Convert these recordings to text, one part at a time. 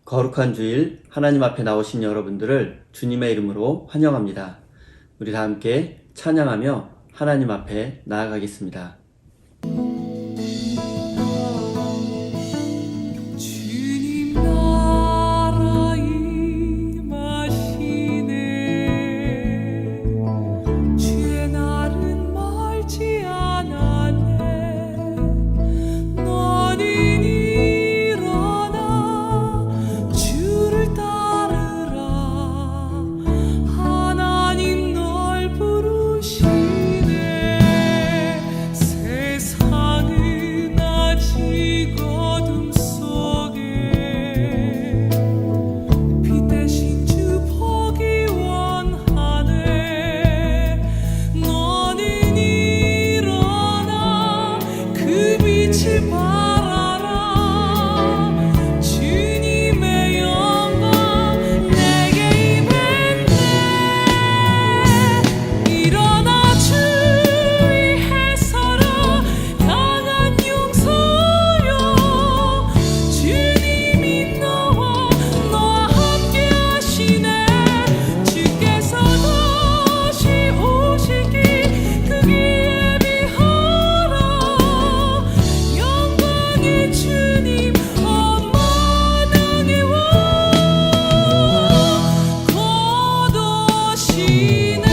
거룩한 주일 하나님 앞에 나오신 여러분들을 주님의 이름으로 환영합니다. 우리 다 함께 찬양하며 하나님 앞에 나아가겠습니다. 주님 나라 임하시네. 주의 날은 멀지 않았네. 너는 일어나 주를 따르라. 하나님 널 부르시네. 세상은 아직 어둠 속에 빛 대신 주 보기 원하네. 너는 일어나 그 빛을 바라라. 주님의 영광 내게 임했네. 일어나 주 위에 서라. 강한 용서여. 주님이 너와 함께 하시네. 주께서 다시 오시기 그 예비하라. 영광의 주님 엄마당에 와 거두시네.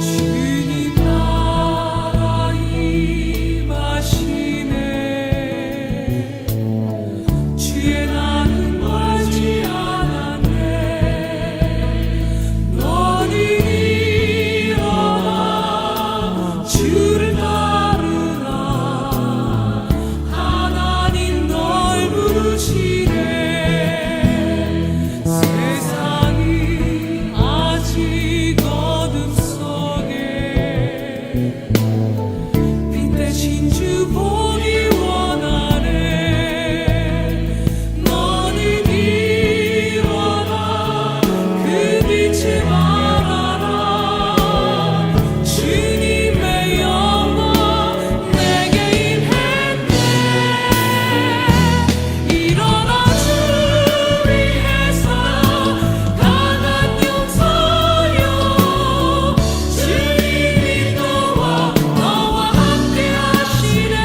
주님 나라 임하시네. 주의 날은 멀지 않았네. 너는 일어나 주를 따르라. 하나님 널 부르시네. 세상이 아직 어둠 속에 빛 대신 주 보기 원하네. 너는 일어나 그 빛을 바라라. 주님의 영광 내게 임했네. 일어나 주 위에 서라. 강한 용서여. 주님이 너와 함께 하시네.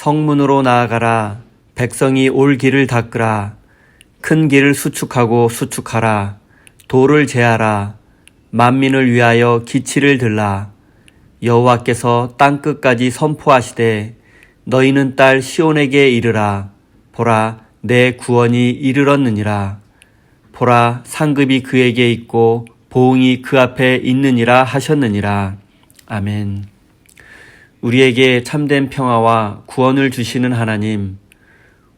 성문으로 나아가라. 백성이 올 길을 닦으라. 큰 길을 수축하고 수축하라. 도를 제하라. 만민을 위하여 기치를 들라. 여호와께서 땅끝까지 선포하시되 너희는 딸 시온에게 이르라. 보라, 내 구원이 이르렀느니라. 보라, 상급이 그에게 있고 보응이 그 앞에 있느니라 하셨느니라. 아멘. 우리에게 참된 평화와 구원을 주시는 하나님,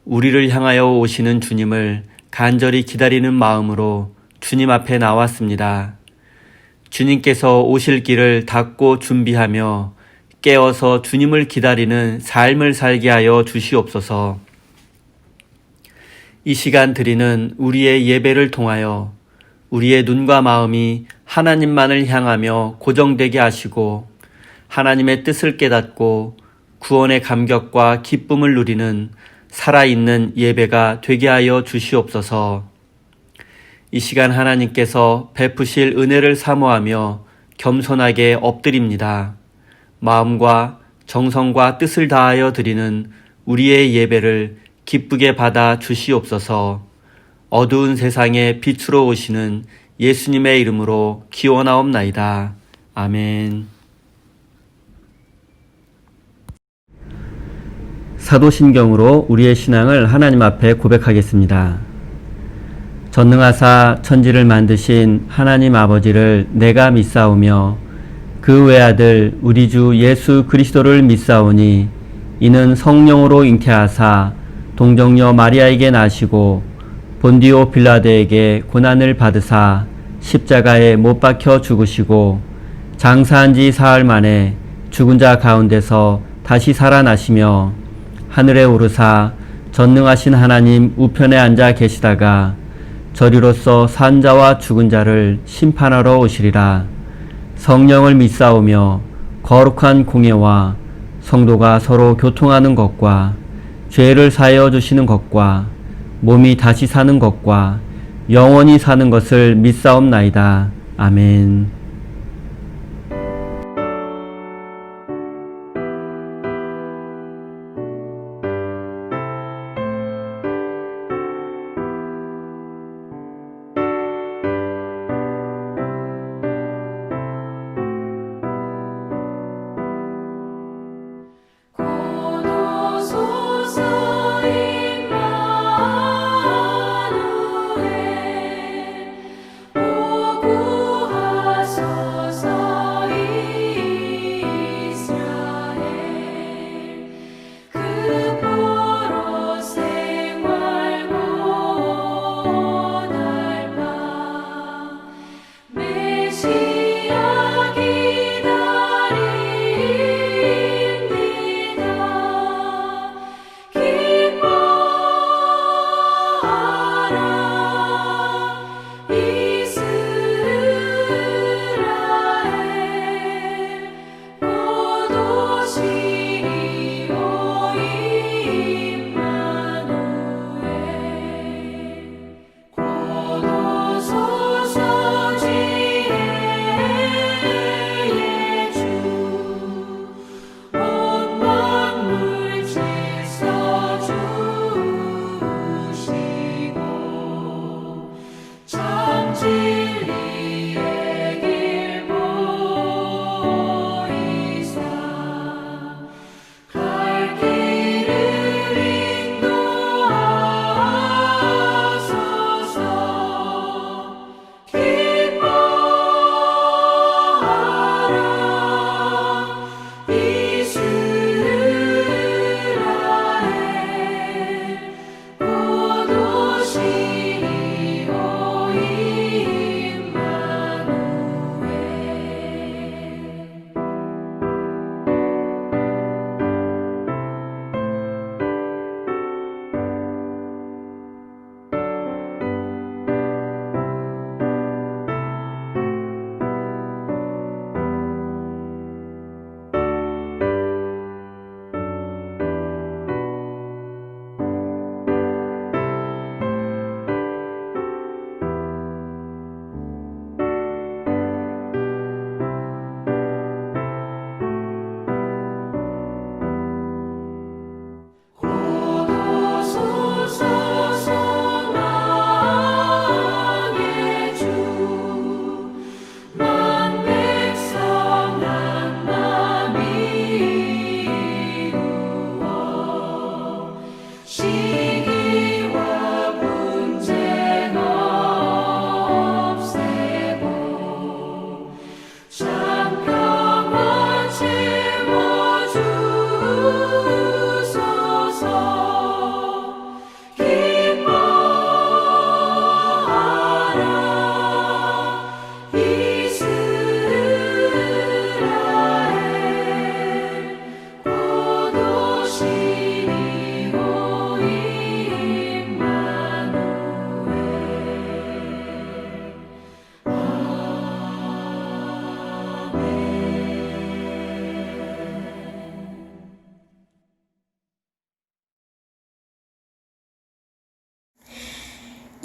우리를 향하여 오시는 주님을 간절히 기다리는 마음으로 주님 앞에 나왔습니다. 주님께서 오실 길을 닫고 준비하며 깨어서 주님을 기다리는 삶을 살게 하여 주시옵소서. 이 시간 드리는 우리의 예배를 통하여 우리의 눈과 마음이 하나님만을 향하며 고정되게 하시고 하나님의 뜻을 깨닫고 구원의 감격과 기쁨을 누리는 살아있는 예배가 되게 하여 주시옵소서. 이 시간 하나님께서 베푸실 은혜를 사모하며 겸손하게 엎드립니다. 마음과 정성과 뜻을 다하여 드리는 우리의 예배를 기쁘게 받아 주시옵소서. 어두운 세상에 빛으로 오시는 예수님의 이름으로 기원하옵나이다. 아멘. 사도신경으로 우리의 신앙을 하나님 앞에 고백하겠습니다. 전능하사 천지를 만드신 하나님 아버지를 내가 믿사오며 그 외아들 우리 주 예수 그리스도를 믿사오니 이는 성령으로 잉태하사 동정녀 마리아에게 나시고 본디오 빌라도에게 고난을 받으사 십자가에 못 박혀 죽으시고 장사한 지 사흘 만에 죽은 자 가운데서 다시 살아나시며 하늘에 오르사 전능하신 하나님 우편에 앉아 계시다가 저리로서 산 자와 죽은 자를 심판하러 오시리라. 성령을 믿사오며 거룩한 공예와 성도가 서로 교통하는 것과 죄를 사하여 주시는 것과 몸이 다시 사는 것과 영원히 사는 것을 믿사옵나이다. 아멘. 오구하소서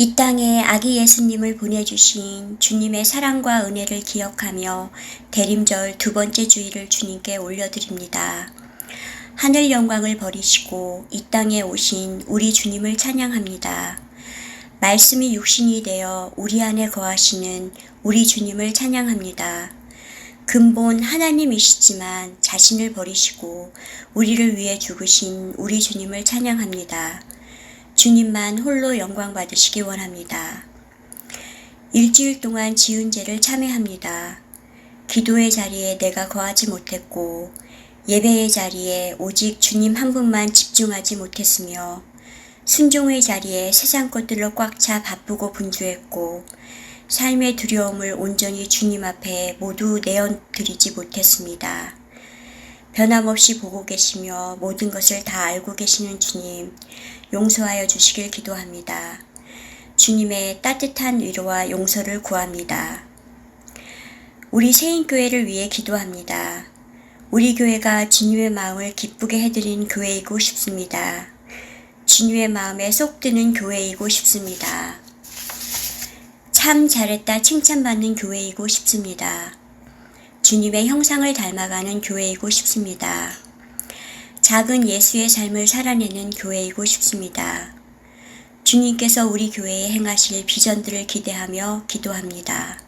이 땅에 아기 예수님을 보내주신 주님의 사랑과 은혜를 기억하며 대림절 두 번째 주일을 주님께 올려드립니다. 하늘 영광을 버리시고 이 땅에 오신 우리 주님을 찬양합니다. 말씀이 육신이 되어 우리 안에 거하시는 우리 주님을 찬양합니다. 근본 하나님이시지만 자신을 버리시고 우리를 위해 죽으신 우리 주님을 찬양합니다. 주님만 홀로 영광 받으시기 원합니다. 일주일 동안 지은 죄를 참회합니다. 기도의 자리에 내가 거하지 못했고 예배의 자리에 오직 주님 한 분만 집중하지 못했으며 순종의 자리에 세상 것들로 꽉 차 바쁘고 분주했고 삶의 두려움을 온전히 주님 앞에 모두 내어드리지 못했습니다. 변함없이 보고 계시며 모든 것을 다 알고 계시는 주님, 용서하여 주시길 기도합니다. 주님의 따뜻한 위로와 용서를 구합니다. 우리 세인교회를 위해 기도합니다. 우리 교회가 주님의 마음을 기쁘게 해드린 교회이고 싶습니다. 주님의 마음에 쏙 드는 교회이고 싶습니다. 참 잘했다 칭찬받는 교회이고 싶습니다. 주님의 형상을 닮아가는 교회이고 싶습니다. 작은 예수의 삶을 살아내는 교회이고 싶습니다. 주님께서 우리 교회에 행하실 비전들을 기대하며 기도합니다.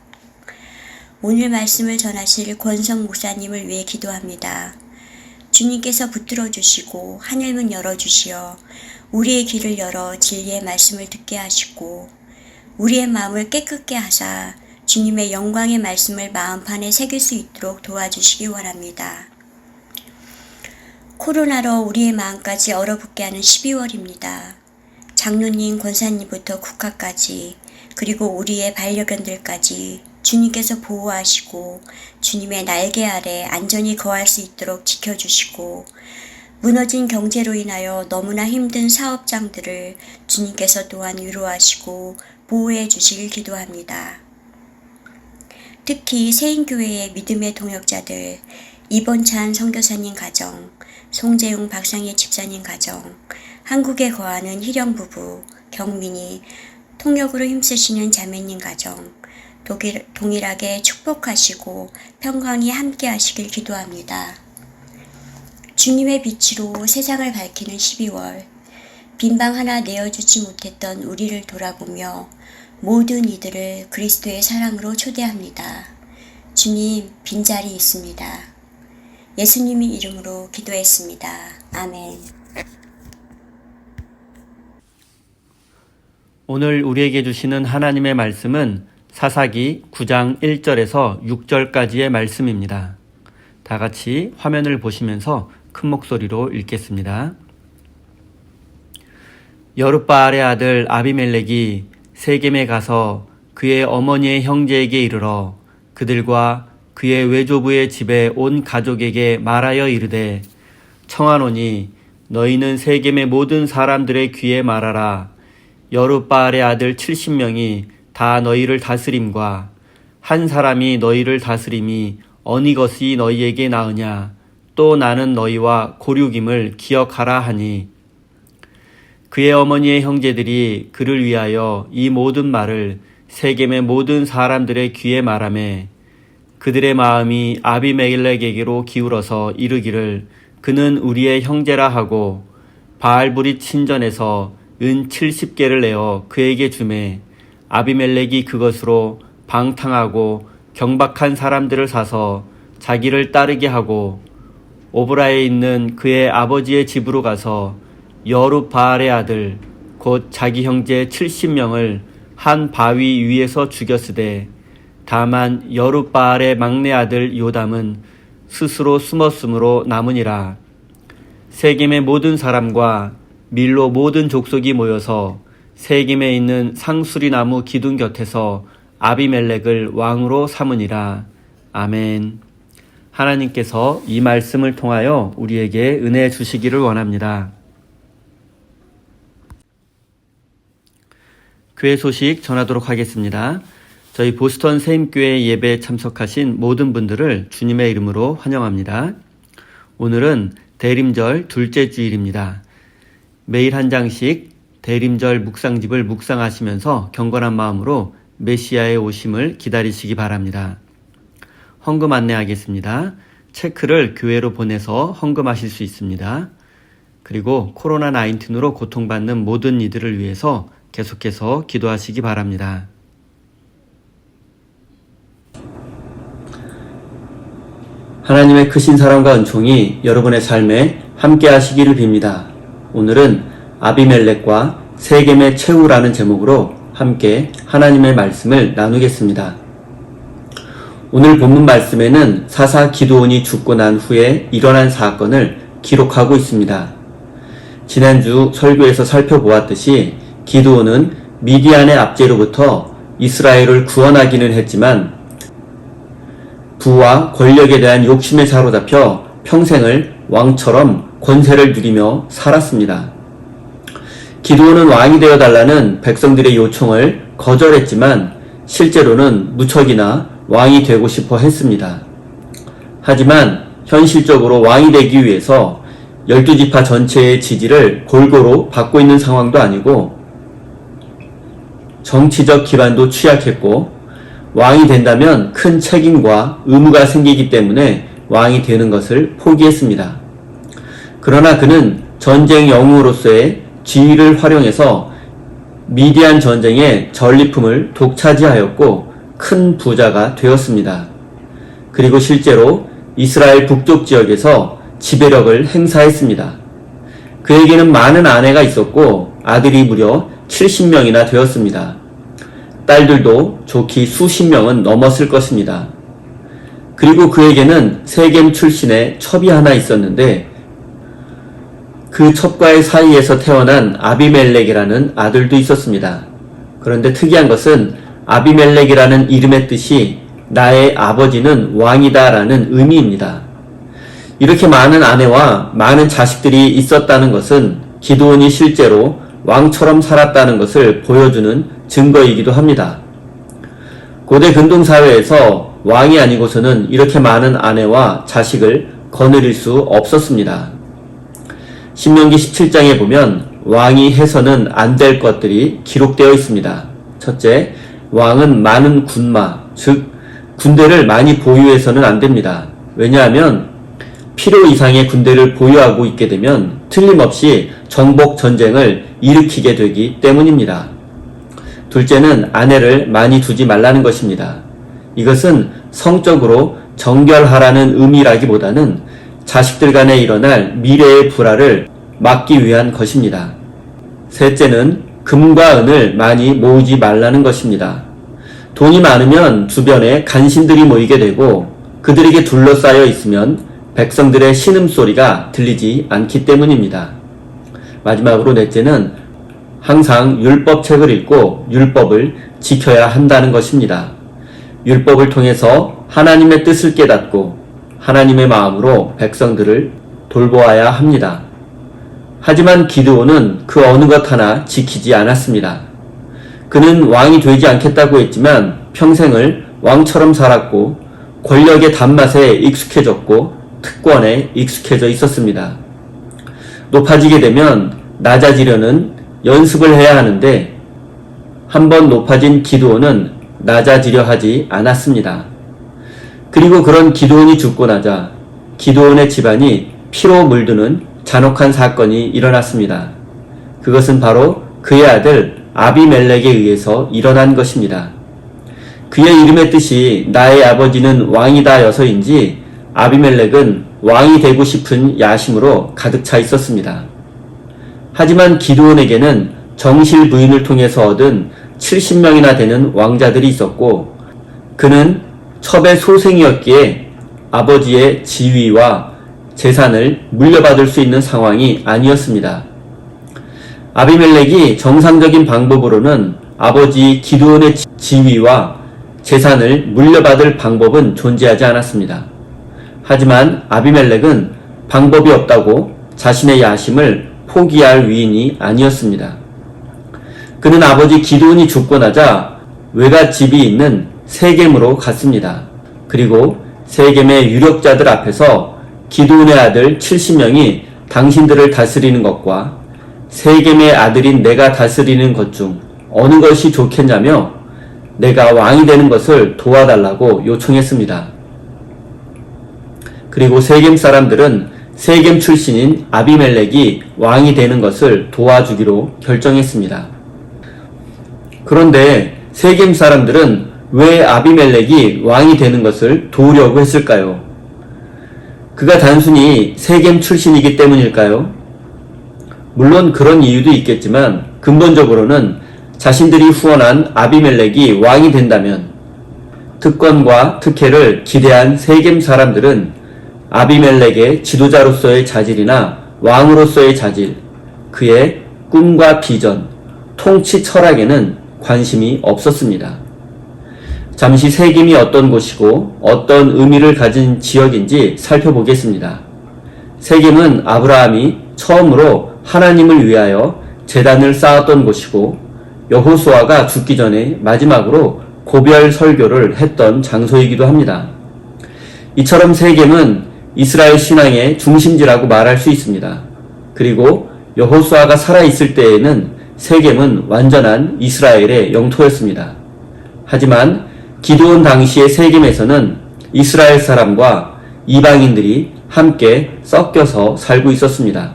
오늘 말씀을 전하실 권성 목사님을 위해 기도합니다. 주님께서 붙들어 주시고 하늘문 열어주시어 우리의 귀를 열어 진리의 말씀을 듣게 하시고 우리의 마음을 깨끗게 하사 주님의 영광의 말씀을 마음판에 새길 수 있도록 도와주시기 원합니다. 코로나로 우리의 마음까지 얼어붙게 하는 12월입니다. 장로님, 권사님부터 국가까지 그리고 우리의 반려견들까지 주님께서 보호하시고 주님의 날개 아래 안전히 거할 수 있도록 지켜주시고 무너진 경제로 인하여 너무나 힘든 사업장들을 주님께서 또한 위로하시고 보호해 주시길 기도합니다. 특히 세인교회의 믿음의 동역자들, 이번찬 선교사님 가정, 송재용 박상희 집사님 가정, 한국에 거하는 희령부부, 경민이, 통역으로 힘쓰시는 자매님 가정, 동일하게 축복하시고 평강이 함께 하시길 기도합니다. 주님의 빛으로 세상을 밝히는 12월, 빈방 하나 내어주지 못했던 우리를 돌아보며 모든 이들을 그리스도의 사랑으로 초대합니다. 주님, 빈자리 있습니다. 예수님의 이름으로 기도했습니다. 아멘. 오늘 우리에게 주시는 하나님의 말씀은 사사기 9장 1절에서 6절까지의 말씀입니다. 다 같이 화면을 보시면서 큰 목소리로 읽겠습니다. 여룻바알의 아들 아비멜렉이 세겜에 가서 그의 어머니의 형제에게 이르러 그들과 그의 외조부의 집에 온 가족에게 말하여 이르되 청하노니 너희는 세겜의 모든 사람들의 귀에 말하라. 여룻바알의 아들 70명이 다 너희를 다스림과 한 사람이 너희를 다스림이 어느 것이 너희에게 나으냐. 또 나는 너희와 고륙임을 기억하라 하니 그의 어머니의 형제들이 그를 위하여 이 모든 말을 세겜의 모든 사람들의 귀에 말하매 그들의 마음이 아비멜렉에게로 기울어서 이르기를 그는 우리의 형제라 하고 바알브릿 신전에서 은 70개를 내어 그에게 주매 아비멜렉이 그것으로 방탕하고 경박한 사람들을 사서 자기를 따르게 하고 오브라에 있는 그의 아버지의 집으로 가서 여룻바알의 아들 곧 자기 형제 70명을 한 바위 위에서 죽였으되 다만 여룻바알의 막내 아들 요담은 스스로 숨었으므로 남으니라. 세겜의 모든 사람과 밀로 모든 족속이 모여서 세겜에 있는 상수리 나무 기둥 곁에서 아비멜렉을 왕으로 삼으니라. 아멘. 하나님께서 이 말씀을 통하여 우리에게 은혜 주시기를 원합니다. 교회 소식 전하도록 하겠습니다. 저희 보스턴 세임교회 예배에 참석하신 모든 분들을 주님의 이름으로 환영합니다. 오늘은 대림절 둘째 주일입니다. 매일 한 장씩 대림절 묵상집을 묵상하시면서 경건한 마음으로 메시아의 오심을 기다리시기 바랍니다. 헌금 안내하겠습니다. 체크를 교회로 보내서 헌금하실 수 있습니다. 그리고 코로나19으로 고통받는 모든 이들을 위해서 계속해서 기도하시기 바랍니다. 하나님의 크신 사랑과 은총이 여러분의 삶에 함께 하시기를 빕니다. 오늘은 아비멜렉과 세겜의 최후라는 제목으로 함께 하나님의 말씀을 나누겠습니다. 오늘 본문 말씀에는 사사 기드온이 죽고 난 후에 일어난 사건을 기록하고 있습니다. 지난주 설교에서 살펴보았듯이 기드온은 미디안의 압제로부터 이스라엘을 구원하기는 했지만 부와 권력에 대한 욕심에 사로잡혀 평생을 왕처럼 권세를 누리며 살았습니다. 기드온은 왕이 되어달라는 백성들의 요청을 거절했지만 실제로는 무척이나 왕이 되고 싶어 했습니다. 하지만 현실적으로 왕이 되기 위해서 12지파 전체의 지지를 골고루 받고 있는 상황도 아니고 정치적 기반도 취약했고 왕이 된다면 큰 책임과 의무가 생기기 때문에 왕이 되는 것을 포기했습니다. 그러나 그는 전쟁 영웅으로서의 지위를 활용해서 미디안 전쟁의 전리품을 독차지하였고 큰 부자가 되었습니다. 그리고 실제로 이스라엘 북쪽 지역에서 지배력을 행사했습니다. 그에게는 많은 아내가 있었고 아들이 무려 70명이나 되었습니다. 딸들도 좋기 수십 명은 넘었을 것입니다. 그리고 그에게는 세겜 출신의 첩이 하나 있었는데 그 첩과의 사이에서 태어난 아비멜렉이라는 아들도 있었습니다. 그런데 특이한 것은 아비멜렉이라는 이름의 뜻이 나의 아버지는 왕이다 라는 의미입니다. 이렇게 많은 아내와 많은 자식들이 있었다는 것은 기드온이 실제로 왕처럼 살았다는 것을 보여주는 증거이기도 합니다. 고대 근동사회에서 왕이 아니고서는 이렇게 많은 아내와 자식을 거느릴 수 없었습니다. 신명기 17장에 보면 왕이 해서는 안 될 것들이 기록되어 있습니다. 첫째, 왕은 많은 군마, 즉 군대를 많이 보유해서는 안 됩니다. 왜냐하면 필요 이상의 군대를 보유하고 있게 되면 틀림없이 정복 전쟁을 일으키게 되기 때문입니다. 둘째는 아내를 많이 두지 말라는 것입니다. 이것은 성적으로 정결하라는 의미라기보다는 자식들 간에 일어날 미래의 불화를 막기 위한 것입니다. 셋째는 금과 은을 많이 모으지 말라는 것입니다. 돈이 많으면 주변에 간신들이 모이게 되고 그들에게 둘러싸여 있으면 백성들의 신음소리가 들리지 않기 때문입니다. 마지막으로 넷째는 항상 율법책을 읽고 율법을 지켜야 한다는 것입니다. 율법을 통해서 하나님의 뜻을 깨닫고 하나님의 마음으로 백성들을 돌보아야 합니다. 하지만 기드온은 그 어느 것 하나 지키지 않았습니다. 그는 왕이 되지 않겠다고 했지만 평생을 왕처럼 살았고 권력의 단맛에 익숙해졌고 특권에 익숙해져 있었습니다. 높아지게 되면 낮아지려는 연습을 해야 하는데 한번 높아진 기드온은 낮아지려 하지 않았습니다. 그리고 그런 기드온이 죽고 나자 기드온의 집안이 피로 물드는 잔혹한 사건이 일어났습니다. 그것은 바로 그의 아들 아비멜렉에 의해서 일어난 것입니다. 그의 이름의 뜻이 나의 아버지는 왕이다 여서인지 아비멜렉은 왕이 되고 싶은 야심으로 가득 차 있었습니다. 하지만 기드온에게는 정실 부인을 통해서 얻은 70명이나 되는 왕자들이 있었고 그는 첩의 소생이었기에 아버지의 지위와 재산을 물려받을 수 있는 상황이 아니었습니다. 아비멜렉이 정상적인 방법으로는 아버지 기드온의 지위와 재산을 물려받을 방법은 존재하지 않았습니다. 하지만 아비멜렉은 방법이 없다고 자신의 야심을 포기할 위인이 아니었습니다. 그는 아버지 기드온이 죽고 나자 외갓집이 있는 세겜으로 갔습니다. 그리고 세겜의 유력자들 앞에서 기드온의 아들 70명이 당신들을 다스리는 것과 세겜의 아들인 내가 다스리는 것 중 어느 것이 좋겠냐며 내가 왕이 되는 것을 도와달라고 요청했습니다. 그리고 세겜 사람들은 세겜 출신인 아비멜렉이 왕이 되는 것을 도와주기로 결정했습니다. 그런데 세겜 사람들은 왜 아비멜렉이 왕이 되는 것을 도우려고 했을까요? 그가 단순히 세겜 출신이기 때문일까요? 물론 그런 이유도 있겠지만 근본적으로는 자신들이 후원한 아비멜렉이 왕이 된다면 특권과 특혜를 기대한 세겜 사람들은 아비멜렉의 지도자로서의 자질이나 왕으로서의 자질, 그의 꿈과 비전, 통치 철학에는 관심이 없었습니다. 잠시 세겜이 어떤 곳이고 어떤 의미를 가진 지역인지 살펴보겠습니다. 세겜은 아브라함이 처음으로 하나님을 위하여 제단을 쌓았던 곳이고 여호수아가 죽기 전에 마지막으로 고별 설교를 했던 장소이기도 합니다. 이처럼 세겜은 이스라엘 신앙의 중심지라고 말할 수 있습니다. 그리고 여호수아가 살아있을 때에는 세겜은 완전한 이스라엘의 영토였습니다. 하지만 기드온 당시의 세겜에서는 이스라엘 사람과 이방인들이 함께 섞여서 살고 있었습니다.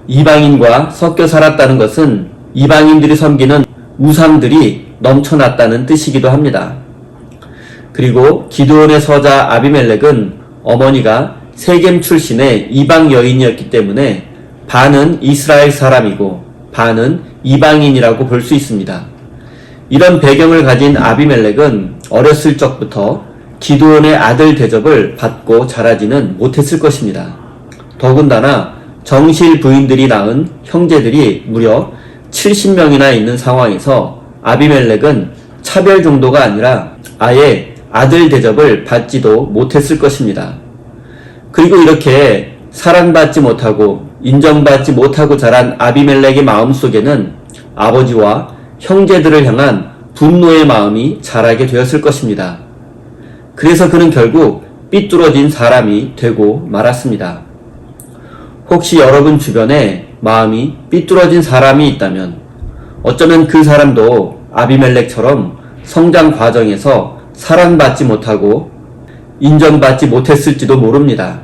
이방인과 섞여 살았다는 것은 이방인들이 섬기는 우상들이 넘쳐났다는 뜻이기도 합니다. 그리고 기드온의 서자 아비멜렉은 어머니가 세겜 출신의 이방 여인이었기 때문에 반은 이스라엘 사람이고 반은 이방인이라고 볼 수 있습니다. 이런 배경을 가진 아비멜렉은 어렸을 적부터 기드온의 아들 대접을 받고 자라지는 못했을 것입니다. 더군다나 정실 부인들이 낳은 형제들이 무려 70명이나 있는 상황에서 아비멜렉은 차별 정도가 아니라 아예 아들 대접을 받지도 못했을 것입니다. 그리고 이렇게 사랑받지 못하고 인정받지 못하고 자란 아비멜렉의 마음속에는 아버지와 형제들을 향한 분노의 마음이 자라게 되었을 것입니다. 그래서 그는 결국 삐뚤어진 사람이 되고 말았습니다. 혹시 여러분 주변에 마음이 삐뚤어진 사람이 있다면 어쩌면 그 사람도 아비멜렉처럼 성장 과정에서 사랑받지 못하고 인정받지 못했을지도 모릅니다.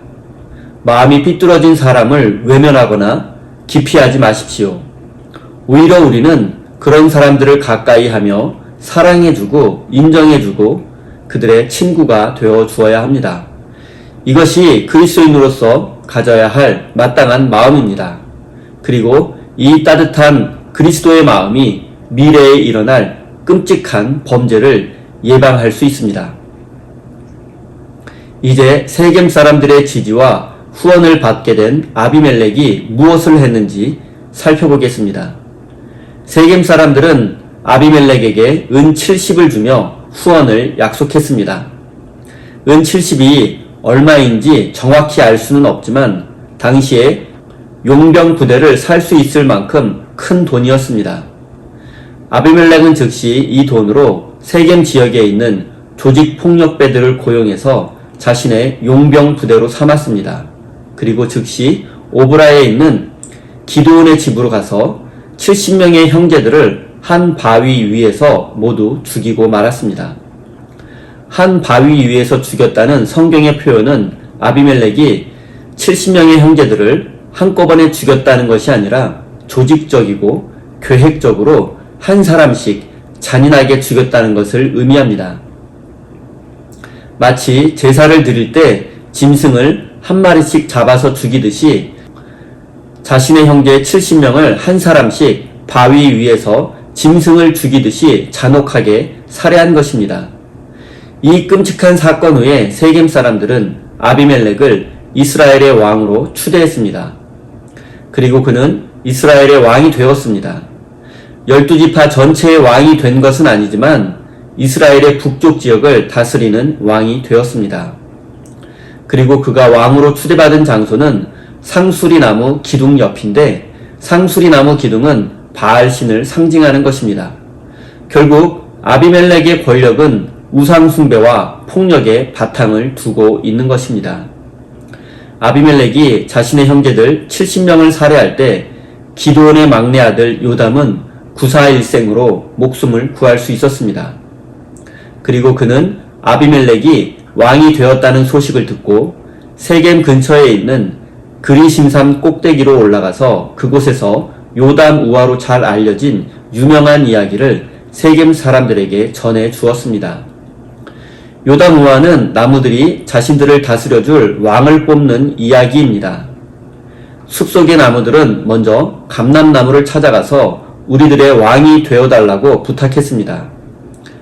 마음이 삐뚤어진 사람을 외면하거나 기피하지 마십시오. 오히려 우리는 그런 사람들을 가까이 하며 사랑해주고 인정해주고 그들의 친구가 되어 주어야 합니다. 이것이 그리스도인으로서 가져야 할 마땅한 마음입니다. 그리고 이 따뜻한 그리스도의 마음이 미래에 일어날 끔찍한 범죄를 예방할 수 있습니다. 이제 세겜 사람들의 지지와 후원을 받게 된 아비멜렉이 무엇을 했는지 살펴보겠습니다. 세겜 사람들은 아비멜렉에게 은 70을 주며 후원을 약속했습니다. 은 70이 얼마인지 정확히 알 수는 없지만 당시에 용병 부대를 살 수 있을 만큼 큰 돈이었습니다. 아비멜렉은 즉시 이 돈으로 세겜 지역에 있는 조직폭력배들을 고용해서 자신의 용병 부대로 삼았습니다. 그리고 즉시 오브라에 있는 기드온의 집으로 가서 70명의 형제들을 한 바위 위에서 모두 죽이고 말았습니다. 한 바위 위에서 죽였다는 성경의 표현은 아비멜렉이 70명의 형제들을 한꺼번에 죽였다는 것이 아니라 조직적이고 계획적으로 한 사람씩 잔인하게 죽였다는 것을 의미합니다. 마치 제사를 드릴 때 짐승을 한 마리씩 잡아서 죽이듯이 자신의 형제 70명을 한 사람씩 바위 위에서 짐승을 죽이듯이 잔혹하게 살해한 것입니다. 이 끔찍한 사건 후에 세겜 사람들은 아비멜렉을 이스라엘의 왕으로 추대했습니다. 그리고 그는 이스라엘의 왕이 되었습니다. 12지파 전체의 왕이 된 것은 아니지만 이스라엘의 북쪽 지역을 다스리는 왕이 되었습니다. 그리고 그가 왕으로 추대받은 장소는 상수리나무 기둥 옆인데 상수리나무 기둥은 바알신을 상징하는 것입니다. 결국 아비멜렉의 권력은 우상숭배와 폭력의 바탕을 두고 있는 것입니다. 아비멜렉이 자신의 형제들 70명을 살해할 때 기드온의 막내 아들 요담은 구사일생으로 목숨을 구할 수 있었습니다. 그리고 그는 아비멜렉이 왕이 되었다는 소식을 듣고 세겜 근처에 있는 그리심산 꼭대기로 올라가서 그곳에서 요담 우화로 잘 알려진 유명한 이야기를 세겜 사람들에게 전해 주었습니다. 요담 우화는 나무들이 자신들을 다스려줄 왕을 뽑는 이야기입니다. 숲속의 나무들은 먼저 감람나무를 찾아가서 우리들의 왕이 되어달라고 부탁했습니다.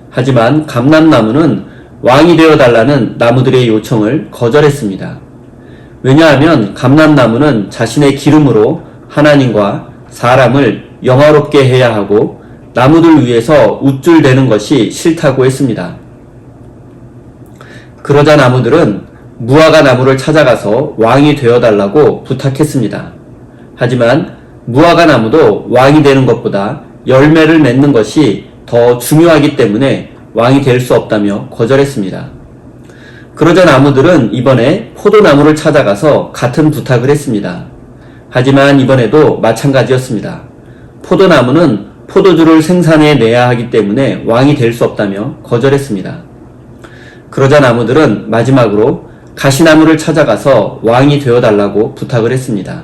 하지만 감람나무는 왕이 되어달라는 나무들의 요청을 거절했습니다. 왜냐하면 감람나무는 자신의 기름으로 하나님과 사람을 영화롭게 해야 하고 나무들 위해서 우쭐대는 것이 싫다고 했습니다. 그러자 나무들은 무화과 나무를 찾아가서 왕이 되어달라고 부탁했습니다. 하지만 무화과 나무도 왕이 되는 것보다 열매를 맺는 것이 더 중요하기 때문에 왕이 될 수 없다며 거절했습니다. 그러자 나무들은 이번에 포도나무를 찾아가서 같은 부탁을 했습니다. 하지만 이번에도 마찬가지였습니다. 포도나무는 포도주를 생산해내야 하기 때문에 왕이 될 수 없다며 거절했습니다. 그러자 나무들은 마지막으로 가시나무를 찾아가서 왕이 되어달라고 부탁을 했습니다.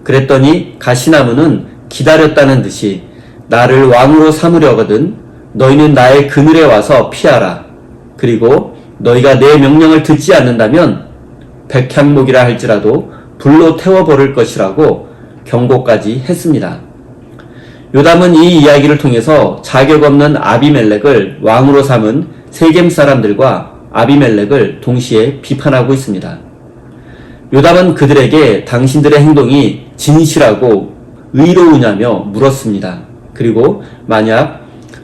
그랬더니 가시나무는 기다렸다는 듯이 나를 왕으로 삼으려거든 너희는 나의 그늘에 와서 피하라. 그리고 너희가 내 명령을 듣지 않는다면 백향목이라 할지라도 불로 태워버릴 것이라고 경고까지 했습니다. 요담은 이 이야기를 통해서 자격 없는 아비멜렉을 왕으로 삼은 세겜 사람들과 아비멜렉을 동시에 비판하고 있습니다. 요담은 그들에게 당신들의 행동이 진실하고 의로우냐며 물었습니다. 그리고 만약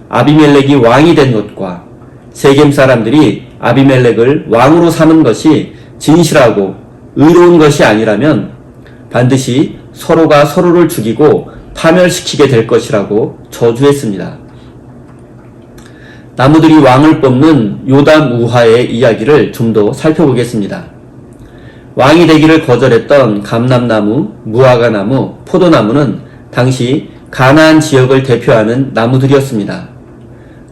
아비멜렉이 왕이 된 것과 세겜 사람들이 아비멜렉을 왕으로 삼은 것이 진실하고 의로운 것이 아니라면 반드시 서로가 서로를 죽이고 파멸시키게 될 것이라고 저주했습니다. 나무들이 왕을 뽑는 요담 우화의 이야기를 좀 더 살펴보겠습니다. 왕이 되기를 거절했던 감람나무, 무화과나무, 포도나무는 당시 가나안 지역을 대표하는 나무들이었습니다.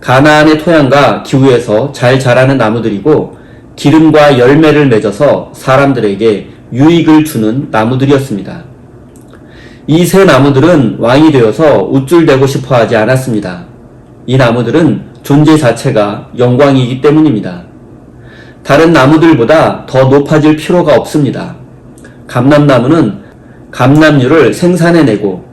가나안의 토양과 기후에서 잘 자라는 나무들이고 기름과 열매를 맺어서 사람들에게 유익을 주는 나무들이었습니다. 이 세 나무들은 왕이 되어서 우쭐대고 싶어 하지 않았습니다. 이 나무들은 존재 자체가 영광이기 때문입니다. 다른 나무들보다 더 높아질 필요가 없습니다. 감람나무는 감람류를 생산해내고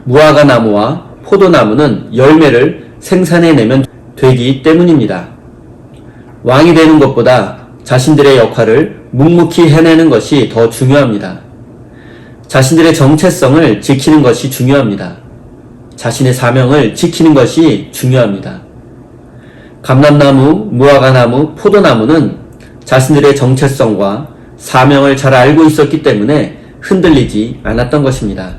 무화과나무와 포도나무는 열매를 생산해내면 되기 때문입니다. 왕이 되는 것보다 자신들의 역할을 묵묵히 해내는 것이 더 중요합니다. 자신들의 정체성을 지키는 것이 중요합니다. 자신의 사명을 지키는 것이 중요합니다. 감람나무, 무화과나무, 포도나무는 자신들의 정체성과 사명을 잘 알고 있었기 때문에 흔들리지 않았던 것입니다.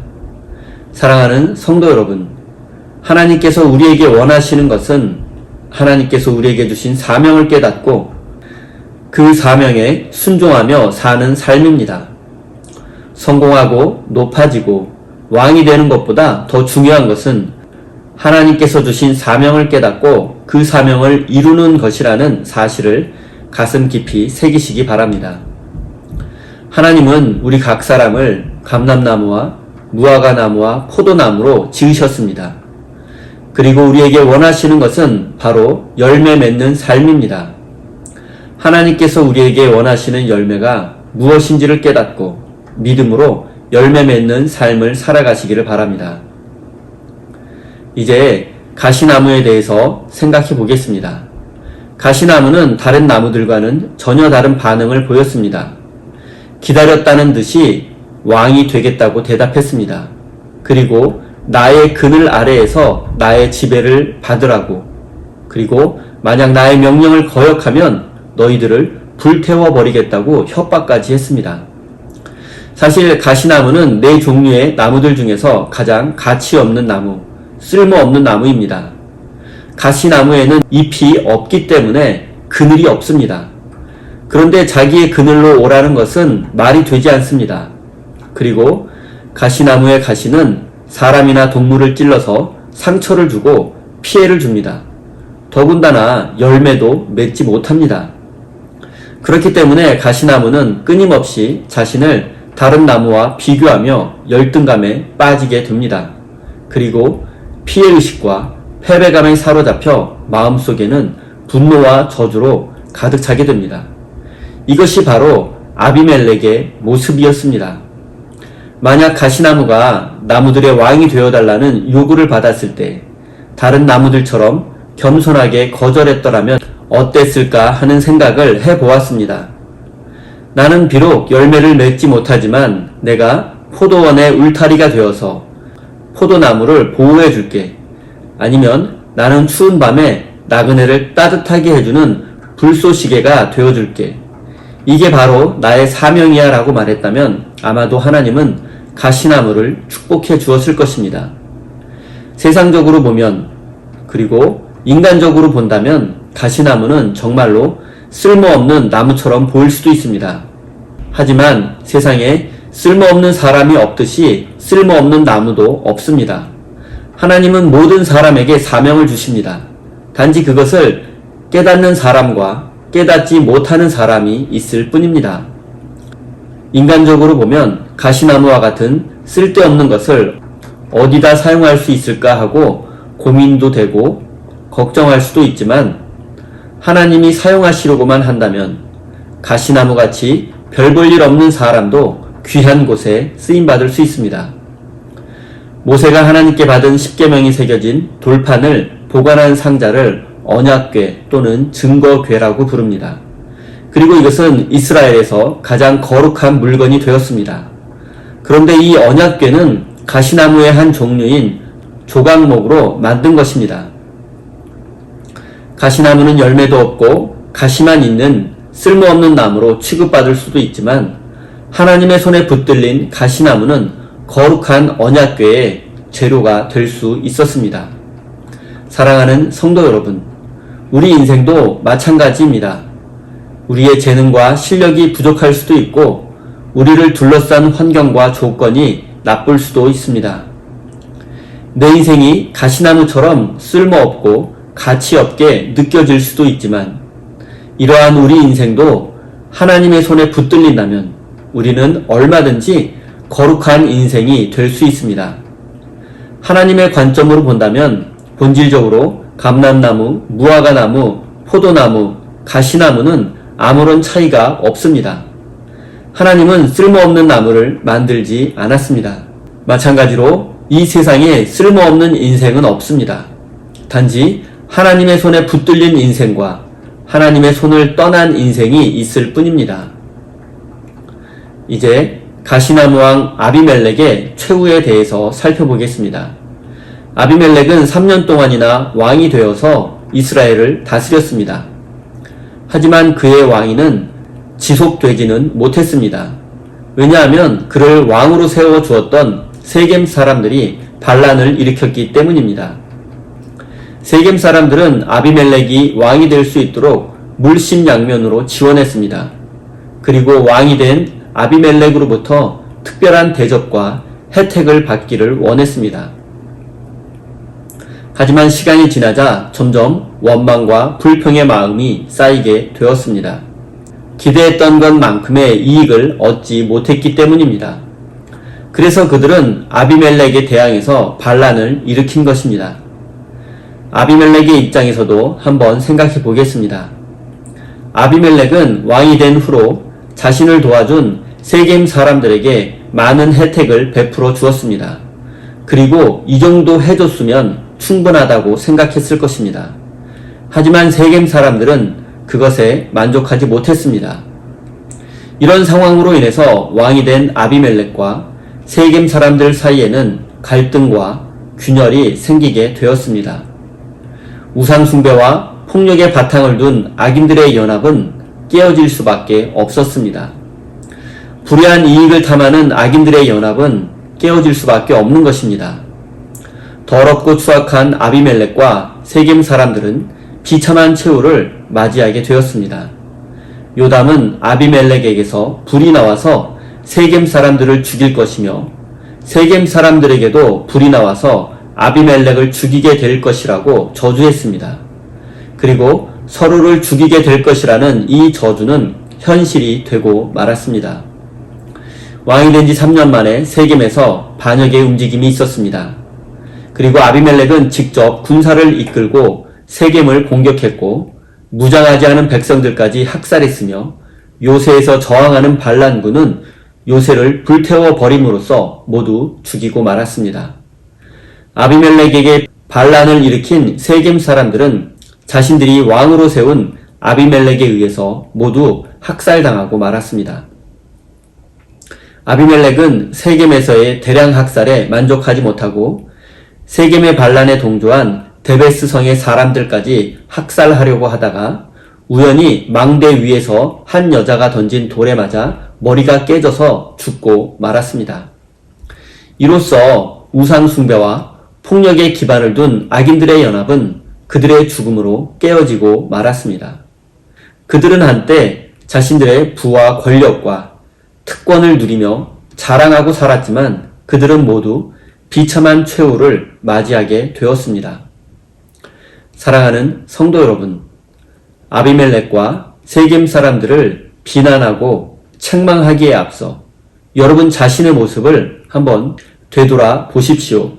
사랑하는 성도 여러분, 하나님께서 우리에게 원하시는 것은 하나님께서 우리에게 주신 사명을 깨닫고 그 사명에 순종하며 사는 삶입니다. 성공하고 높아지고 왕이 되는 것보다 더 중요한 것은 하나님께서 주신 사명을 깨닫고 그 사명을 이루는 것이라는 사실을 가슴 깊이 새기시기 바랍니다. 하나님은 우리 각 사람을 감람나무와 무화과나무와 포도나무로 지으셨습니다. 그리고 우리에게 원하시는 것은 바로 열매 맺는 삶입니다. 하나님께서 우리에게 원하시는 열매가 무엇인지를 깨닫고 믿음으로 열매 맺는 삶을 살아가시기를 바랍니다. 이제 가시나무에 대해서 생각해 보겠습니다. 가시나무는 다른 나무들과는 전혀 다른 반응을 보였습니다. 기다렸다는 듯이 왕이 되겠다고 대답했습니다. 그리고 나의 그늘 아래에서 나의 지배를 받으라고, 그리고 만약 나의 명령을 거역하면 너희들을 불태워버리겠다고 협박까지 했습니다. 사실 가시나무는 네 종류의 나무들 중에서 가장 가치 없는 나무, 쓸모없는 나무입니다. 가시나무에는 잎이 없기 때문에 그늘이 없습니다. 그런데 자기의 그늘로 오라는 것은 말이 되지 않습니다. 그리고 가시나무의 가시는 사람이나 동물을 찔러서 상처를 주고 피해를 줍니다. 더군다나 열매도 맺지 못합니다. 그렇기 때문에 가시나무는 끊임없이 자신을 다른 나무와 비교하며 열등감에 빠지게 됩니다. 그리고 피해의식과 패배감에 사로잡혀 마음속에는 분노와 저주로 가득 차게 됩니다. 이것이 바로 아비멜렉의 모습이었습니다. 만약 가시나무가 나무들의 왕이 되어달라는 요구를 받았을 때 다른 나무들처럼 겸손하게 거절했더라면 어땠을까 하는 생각을 해보았습니다. 나는 비록 열매를 맺지 못하지만 내가 포도원의 울타리가 되어서 포도나무를 보호해 줄게. 아니면 나는 추운 밤에 나그네를 따뜻하게 해주는 불쏘시개가 되어줄게. 이게 바로 나의 사명이야 라고 말했다면 아마도 하나님은 가시나무를 축복해 주었을 것입니다. 세상적으로 보면, 그리고 인간적으로 본다면 가시나무는 정말로 쓸모없는 나무처럼 보일 수도 있습니다. 하지만 세상에 쓸모없는 사람이 없듯이 쓸모없는 나무도 없습니다. 하나님은 모든 사람에게 사명을 주십니다. 단지 그것을 깨닫는 사람과 깨닫지 못하는 사람이 있을 뿐입니다. 인간적으로 보면 가시나무와 같은 쓸데없는 것을 어디다 사용할 수 있을까 하고 고민도 되고 걱정할 수도 있지만 하나님이 사용하시려고만 한다면 가시나무같이 별 볼 일 없는 사람도 귀한 곳에 쓰임받을 수 있습니다. 모세가 하나님께 받은 십계명이 새겨진 돌판을 보관한 상자를 언약궤 또는 증거궤라고 부릅니다. 그리고 이것은 이스라엘에서 가장 거룩한 물건이 되었습니다. 그런데 이 언약궤는 가시나무의 한 종류인 조각목으로 만든 것입니다. 가시나무는 열매도 없고 가시만 있는 쓸모없는 나무로 취급받을 수도 있지만 하나님의 손에 붙들린 가시나무는 거룩한 언약궤의 재료가 될 수 있었습니다. 사랑하는 성도 여러분, 우리 인생도 마찬가지입니다. 우리의 재능과 실력이 부족할 수도 있고 우리를 둘러싼 환경과 조건이 나쁠 수도 있습니다. 내 인생이 가시나무처럼 쓸모없고 가치없게 느껴질 수도 있지만 이러한 우리 인생도 하나님의 손에 붙들린다면 우리는 얼마든지 거룩한 인생이 될 수 있습니다. 하나님의 관점으로 본다면 본질적으로 감람나무, 무화과나무, 포도나무, 가시나무는 아무런 차이가 없습니다. 하나님은 쓸모없는 나무를 만들지 않았습니다. 마찬가지로 이 세상에 쓸모없는 인생은 없습니다. 단지 하나님의 손에 붙들린 인생과 하나님의 손을 떠난 인생이 있을 뿐입니다. 이제 가시나무 왕 아비멜렉의 최후에 대해서 살펴보겠습니다. 아비멜렉은 3년 동안이나 왕이 되어서 이스라엘을 다스렸습니다. 하지만 그의 왕위는 지속되지는 못했습니다. 왜냐하면 그를 왕으로 세워 주었던 세겜 사람들이 반란을 일으켰기 때문입니다. 세겜 사람들은 아비멜렉이 왕이 될 수 있도록 물심양면으로 지원했습니다. 그리고 왕이 된 아비멜렉으로부터 특별한 대접과 혜택을 받기를 원했습니다. 하지만 시간이 지나자 점점 원망과 불평의 마음이 쌓이게 되었습니다. 기대했던 것만큼의 이익을 얻지 못했기 때문입니다. 그래서 그들은 아비멜렉에 대항해서 반란을 일으킨 것입니다. 아비멜렉의 입장에서도 한번 생각해 보겠습니다. 아비멜렉은 왕이 된 후로 자신을 도와준 세겜 사람들에게 많은 혜택을 베풀어 주었습니다. 그리고 이 정도 해줬으면 충분하다고 생각했을 것입니다. 하지만 세겜 사람들은 그것에 만족하지 못했습니다. 이런 상황으로 인해서 왕이 된 아비멜렉과 세겜 사람들 사이에는 갈등과 균열이 생기게 되었습니다. 우상숭배와 폭력의 바탕을 둔 악인들의 연합은 깨어질 수밖에 없었습니다. 불의한 이익을 탐하는 악인들의 연합은 깨어질 수밖에 없는 것입니다. 더럽고 추악한 아비멜렉과 세겜 사람들은 비참한 최후를 맞이하게 되었습니다. 요담은 아비멜렉에게서 불이 나와서 세겜 사람들을 죽일 것이며 세겜 사람들에게도 불이 나와서 아비멜렉을 죽이게 될 것이라고 저주했습니다. 그리고 서로를 죽이게 될 것이라는 이 저주는 현실이 되고 말았습니다. 왕이 된 지 3년 만에 세겜에서 반역의 움직임이 있었습니다. 그리고 아비멜렉은 직접 군사를 이끌고 세겜을 공격했고 무장하지 않은 백성들까지 학살했으며 요새에서 저항하는 반란군은 요새를 불태워 버림으로써 모두 죽이고 말았습니다. 아비멜렉에게 반란을 일으킨 세겜 사람들은 자신들이 왕으로 세운 아비멜렉에 의해서 모두 학살당하고 말았습니다. 아비멜렉은 세겜에서의 대량 학살에 만족하지 못하고 세겜의 반란에 동조한 데베스 성의 사람들까지 학살하려고 하다가 우연히 망대 위에서 한 여자가 던진 돌에 맞아 머리가 깨져서 죽고 말았습니다. 이로써 우상 숭배와 폭력에 기반을 둔 악인들의 연합은 그들의 죽음으로 깨어지고 말았습니다. 그들은 한때 자신들의 부와 권력과 특권을 누리며 자랑하고 살았지만 그들은 모두 비참한 최후를 맞이하게 되었습니다. 사랑하는 성도 여러분, 아비멜렉과 세겜 사람들을 비난하고 책망하기에 앞서 여러분 자신의 모습을 한번 되돌아 보십시오.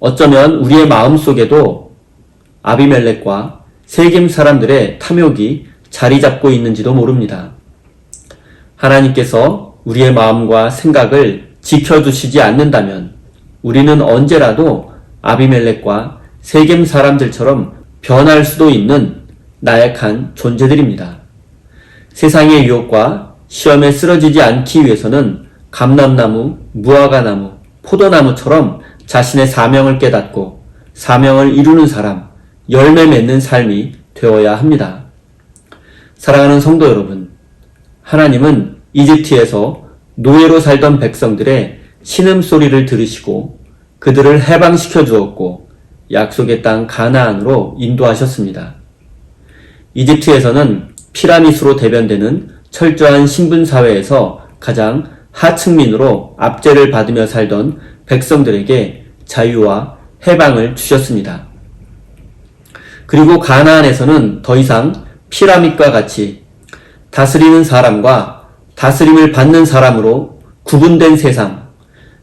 어쩌면 우리의 마음속에도 아비멜렉과 세겜 사람들의 탐욕이 자리 잡고 있는지도 모릅니다. 하나님께서 우리의 마음과 생각을 지켜주시지 않는다면 우리는 언제라도 아비멜렉과 세겜 사람들처럼 변할 수도 있는 나약한 존재들입니다. 세상의 유혹과 시험에 쓰러지지 않기 위해서는 감람나무, 무화과나무, 포도나무처럼 자신의 사명을 깨닫고 사명을 이루는 사람, 열매 맺는 삶이 되어야 합니다. 사랑하는 성도 여러분, 하나님은 이집트에서 노예로 살던 백성들의 신음소리를 들으시고 그들을 해방시켜 주었고 약속의 땅 가나안으로 인도하셨습니다. 이집트에서는 피라미스로 대변되는 철저한 신분사회에서 가장 하층민으로 압제를 받으며 살던 백성들에게 자유와 해방을 주셨습니다. 그리고 가나안에서는 더 이상 피라밋과 같이 다스리는 사람과 다스림을 받는 사람으로 구분된 세상,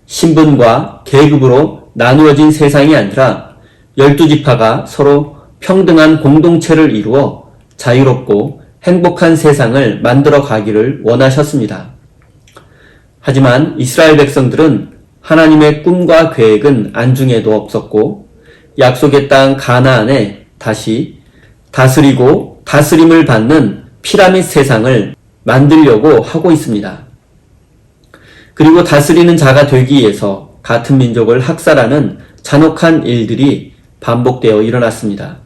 신분과 계급으로 나누어진 세상이 아니라 12지파가 서로 평등한 공동체를 이루어 자유롭고 행복한 세상을 만들어 가기를 원하셨습니다. 하지만 이스라엘 백성들은 하나님의 꿈과 계획은 안중에도 없었고 약속의 땅 가나안에 다시 다스리고 다스림을 받는 피라밋 세상을 만들려고 하고 있습니다. 그리고 다스리는 자가 되기 위해서 같은 민족을 학살하는 잔혹한 일들이 반복되어 일어났습니다.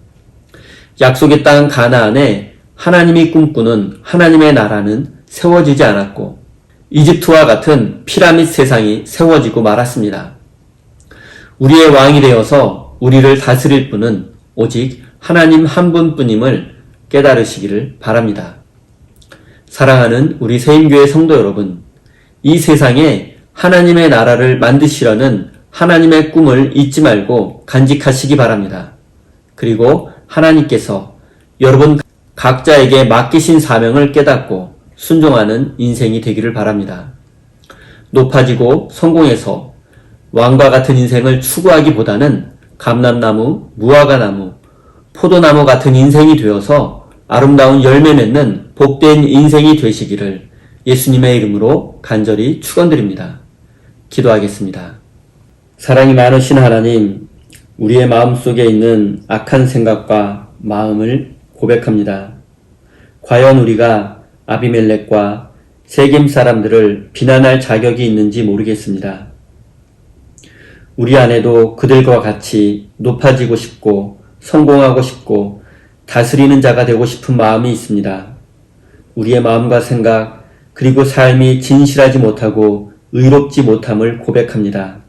약속의 땅 가나안에 하나님이 꿈꾸는 하나님의 나라는 세워지지 않았고 이집트와 같은 피라밋 세상이 세워지고 말았습니다. 우리의 왕이 되어서 우리를 다스릴 분은 오직 하나님 한 분뿐임을 깨달으시기를 바랍니다. 사랑하는 우리 세임교회 성도 여러분, 이 세상에 하나님의 나라를 만드시려는 하나님의 꿈을 잊지 말고 간직하시기 바랍니다. 그리고 하나님께서 여러분 각자에게 맡기신 사명을 깨닫고 순종하는 인생이 되기를 바랍니다. 높아지고 성공해서 왕과 같은 인생을 추구하기보다는 감람나무, 무화과나무, 포도나무 같은 인생이 되어서 아름다운 열매 맺는 복된 인생이 되시기를 예수님의 이름으로 간절히 축원드립니다. 기도하겠습니다. 사랑이 많으신 하나님, 우리의 마음속에 있는 악한 생각과 마음을 고백합니다. 과연 우리가 아비멜렉과 세겜 사람들을 비난할 자격이 있는지 모르겠습니다. 우리 안에도 그들과 같이 높아지고 싶고 성공하고 싶고 다스리는 자가 되고 싶은 마음이 있습니다. 우리의 마음과 생각 그리고 삶이 진실하지 못하고 의롭지 못함을 고백합니다.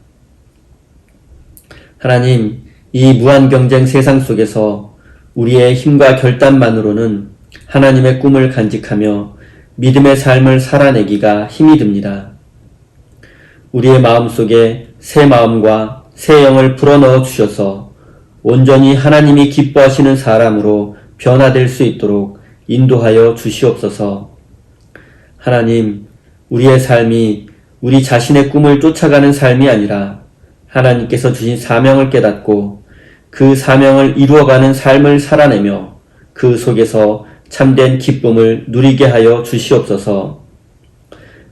하나님, 이 무한경쟁 세상 속에서 우리의 힘과 결단만으로는 하나님의 꿈을 간직하며 믿음의 삶을 살아내기가 힘이 듭니다. 우리의 마음속에 새 마음과 새 영을 불어넣어 주셔서 온전히 하나님이 기뻐하시는 사람으로 변화될 수 있도록 인도하여 주시옵소서. 하나님, 우리의 삶이 우리 자신의 꿈을 쫓아가는 삶이 아니라 하나님께서 주신 사명을 깨닫고 그 사명을 이루어가는 삶을 살아내며 그 속에서 참된 기쁨을 누리게 하여 주시옵소서.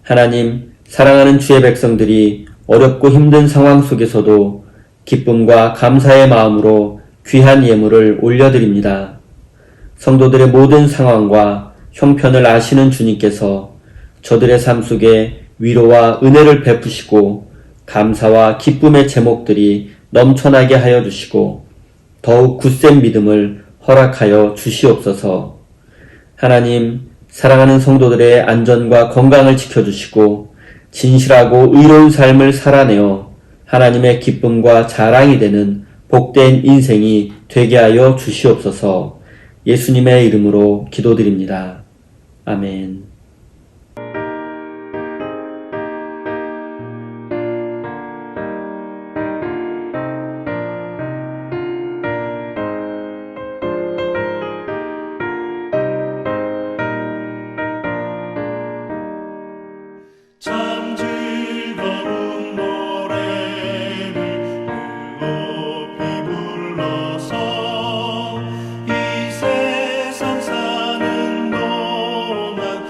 하나님, 사랑하는 주의 백성들이 어렵고 힘든 상황 속에서도 기쁨과 감사의 마음으로 귀한 예물을 올려드립니다. 성도들의 모든 상황과 형편을 아시는 주님께서 저들의 삶 속에 위로와 은혜를 베푸시고 감사와 기쁨의 제목들이 넘쳐나게 하여 주시고 더욱 굳센 믿음을 허락하여 주시옵소서. 하나님, 사랑하는 성도들의 안전과 건강을 지켜주시고 진실하고 의로운 삶을 살아내어 하나님의 기쁨과 자랑이 되는 복된 인생이 되게 하여 주시옵소서. 예수님의 이름으로 기도드립니다. 아멘. 참 즐거운 노래를 높이 불러서 이 세상 사는 동안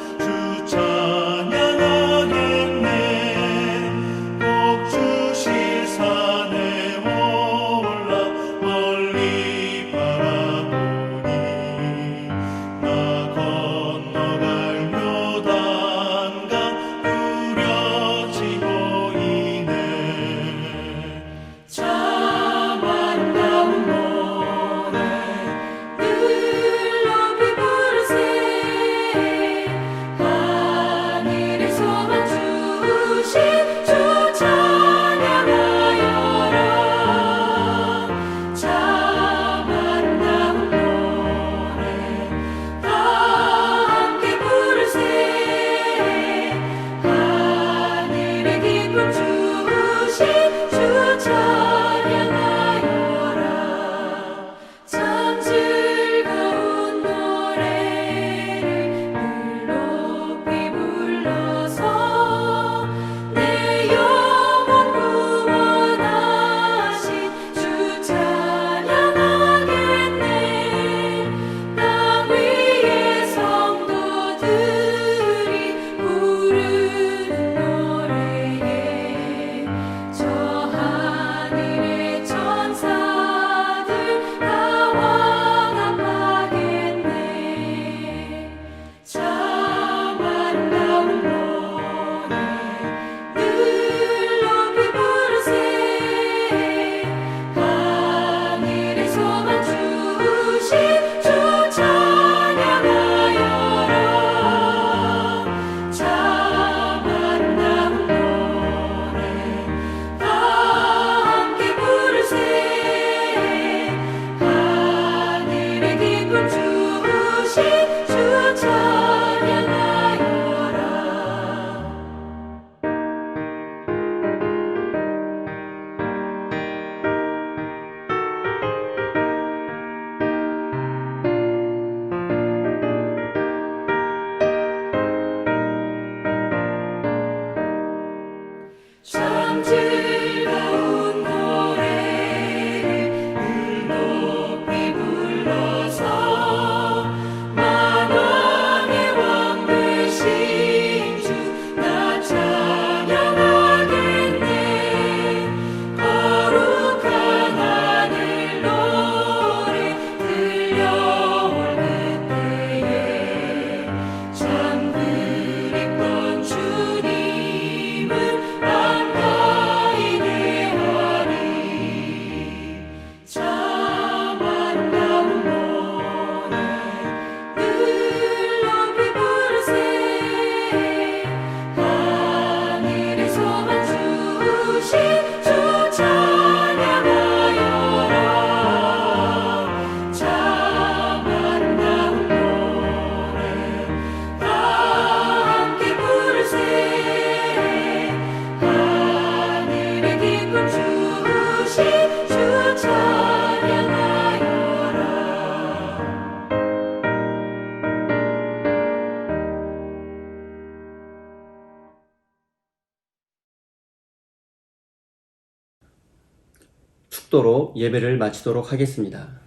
축도로 예배를 마치도록 하겠습니다.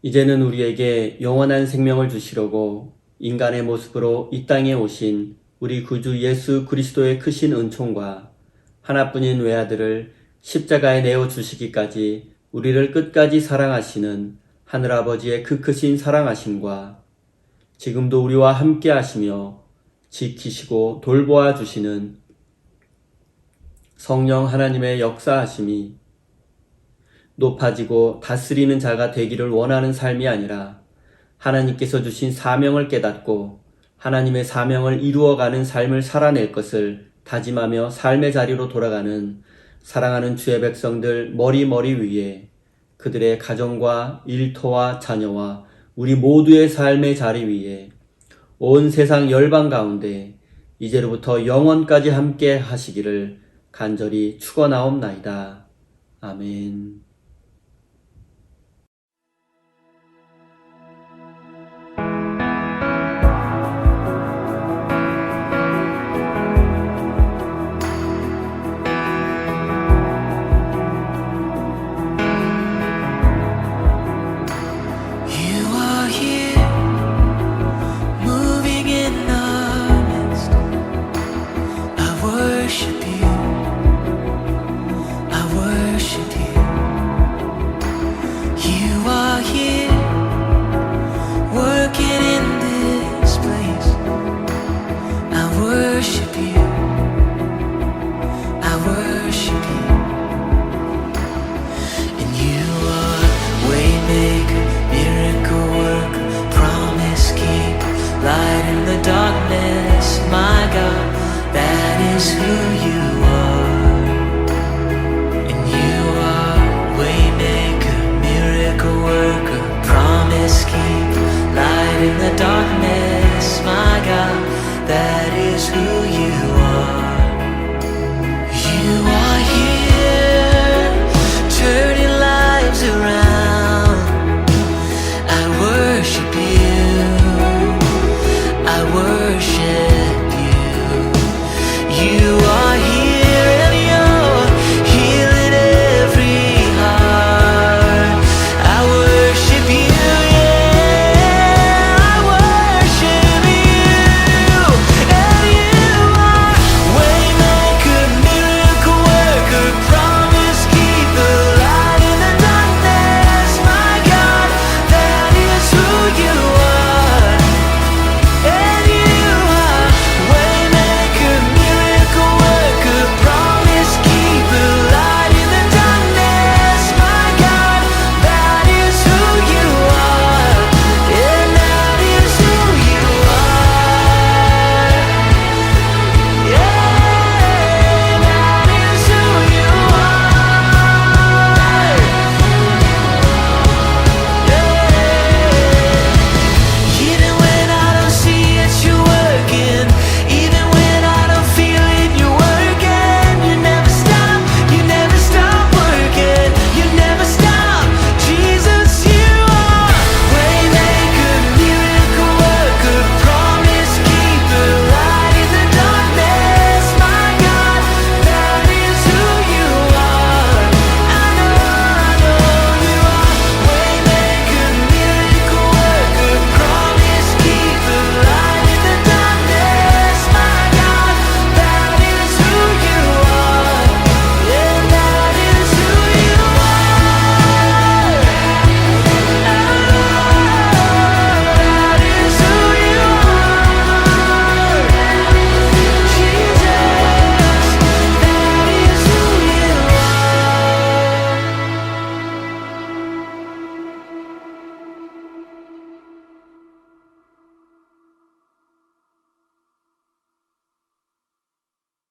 이제는 우리에게 영원한 생명을 주시려고 인간의 모습으로 이 땅에 오신 우리 구주 예수 그리스도의 크신 은총과 하나뿐인 외아들을 십자가에 내어 주시기까지 우리를 끝까지 사랑하시는 하늘아버지의 그 크신 사랑하심과 지금도 우리와 함께 하시며 지키시고 돌보아 주시는 성령 하나님의 역사하심이 높아지고 다스리는 자가 되기를 원하는 삶이 아니라 하나님께서 주신 사명을 깨닫고 하나님의 사명을 이루어가는 삶을 살아낼 것을 다짐하며 삶의 자리로 돌아가는 사랑하는 주의 백성들 머리 위에 그들의 가정과 일터와 자녀와 우리 모두의 삶의 자리 위에 온 세상 열방 가운데 이제로부터 영원까지 함께 하시기를 간절히 축원하옵나이다. 아멘. I worship